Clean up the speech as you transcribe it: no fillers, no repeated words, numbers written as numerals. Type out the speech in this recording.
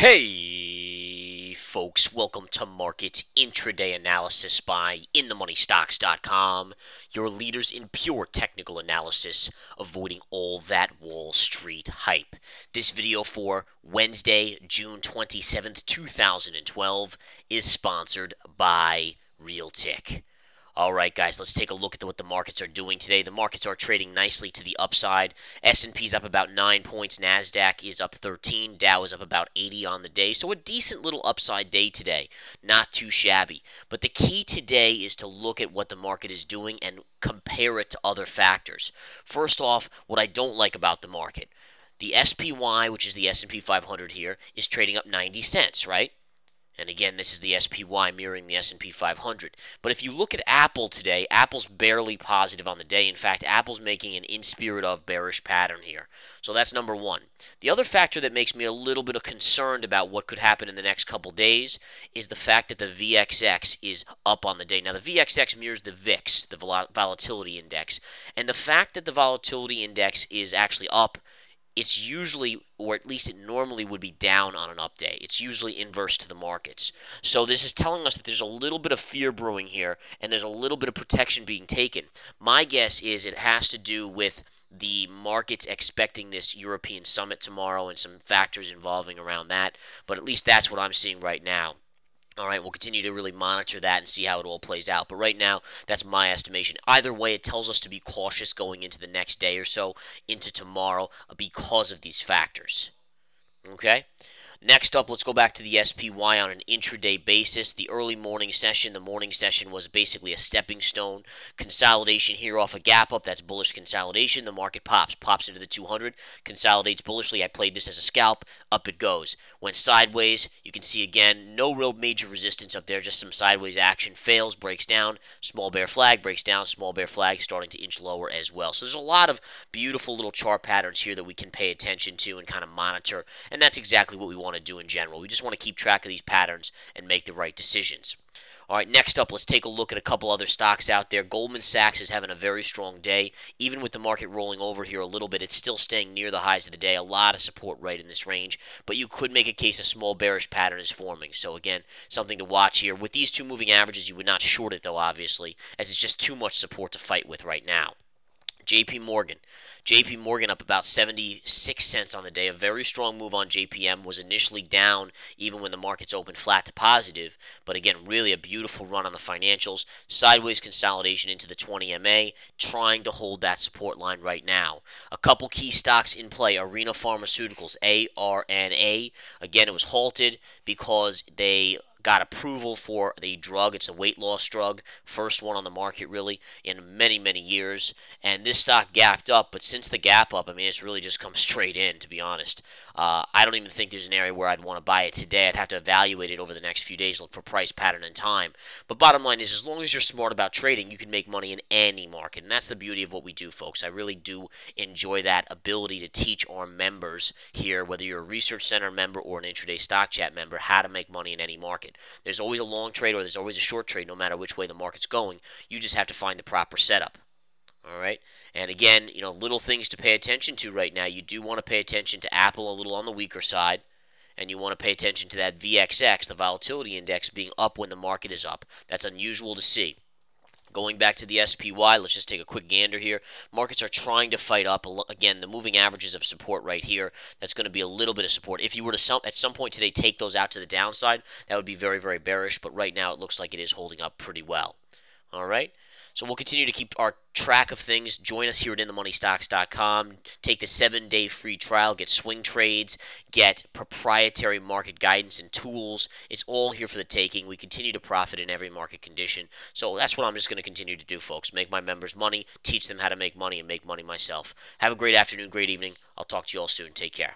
Hey, folks, welcome to Market Intraday Analysis by InTheMoneyStocks.com, your leaders in pure technical analysis, avoiding all that Wall Street hype. This video for Wednesday, June 27th, 2012, is sponsored by Realtik. All right, guys, let's take a look at what the markets are doing today. The markets are trading nicely to the upside. S&P's up about 9 points. NASDAQ is up 13. Dow is up about 80 on the day. So a decent little upside day today. Not too shabby. But the key today is to look at what the market is doing and compare it to other factors. First off, what I don't like about the market. The SPY, which is the S&P 500 here, is trading up 90 cents, right? And again, this is the SPY mirroring the S&P 500. But if you look at Apple today, Apple's barely positive on the day. In fact, Apple's making an in spirit of bearish pattern here. So that's number one. The other factor that makes me a little bit concerned about what could happen in the next couple days is the fact that the VXX is up on the day. Now, the VXX mirrors the VIX, the volatility index. And the fact that the volatility index is actually up, it's usually, or at least it normally would be down on an up day. It's usually inverse to the markets. So this is telling us that there's a little bit of fear brewing here, and there's a little bit of protection being taken. My guess is it has to do with the markets expecting this European summit tomorrow and some factors involving around that. But at least that's what I'm seeing right now. All right, we'll continue to really monitor that and see how it all plays out. But right now, that's my estimation. Either way, it tells us to be cautious going into the next day or so, into tomorrow, because of these factors. Okay? Next up, let's go back to the SPY on an intraday basis. The early morning session, the morning session was basically a stepping stone. Consolidation here off a gap up, that's bullish consolidation. The market pops into the 200, consolidates bullishly. I played this as a scalp, up it goes. Went sideways, you can see again, no real major resistance up there, just some sideways action. Fails, breaks down, small bear flag, breaks down, small bear flag, starting to inch lower as well. So there's a lot of beautiful little chart patterns here that we can pay attention to and kind of monitor, and that's exactly what we want to do in general. We just want to keep track of these patterns and make the right decisions. All right, next up, let's take a look at a couple other stocks out there. Goldman Sachs is having a very strong day. Even with the market rolling over here a little bit, it's still staying near the highs of the day. A lot of support right in this range, but you could make a case a small bearish pattern is forming. So again, something to watch here. With these two moving averages, you would not short it though, obviously, as it's just too much support to fight with right now. JP Morgan. JP Morgan up about 76 cents on the day. A very strong move on JPM. Was initially down even when the markets opened flat to positive. But again, really a beautiful run on the financials. Sideways consolidation into the 20 MA. Trying to hold that support line right now. A couple key stocks in play. Arena Pharmaceuticals, ARNA. Again, it was halted because they got approval for the drug. It's a weight loss drug, first one on the market really in many, many years. And this stock gapped up, but since the gap up, I mean, it's really just come straight in, to be honest. I don't even think there's an area where I'd want to buy it today. I'd have to evaluate it over the next few days, look for price pattern and time. But bottom line is, as long as you're smart about trading, you can make money in any market. And that's the beauty of what we do, folks. I really do enjoy that ability to teach our members here, whether you're a Research Center member or an Intraday Stock Chat member, how to make money in any market. There's always a long trade or there's always a short trade, no matter which way the market's going. You just have to find the proper setup. All right. And again, little things to pay attention to right now. You do want to pay attention to Apple a little on the weaker side. And you want to pay attention to that VXX, the volatility index, being up when the market is up. That's unusual to see. Going back to the SPY, let's just take a quick gander here. Markets are trying to fight up. Again, the moving averages of support right here. That's going to be a little bit of support. If you were to, at some point today, take those out to the downside, that would be very, very bearish. But right now, it looks like it is holding up pretty well. All right. So we'll continue to keep our track of things. Join us here at InTheMoneyStocks.com. Take the 7-day free trial. Get swing trades. Get proprietary market guidance and tools. It's all here for the taking. We continue to profit in every market condition. So that's what I'm just going to continue to do, folks. Make my members money, teach them how to make money, and make money myself. Have a great afternoon, great evening. I'll talk to you all soon. Take care.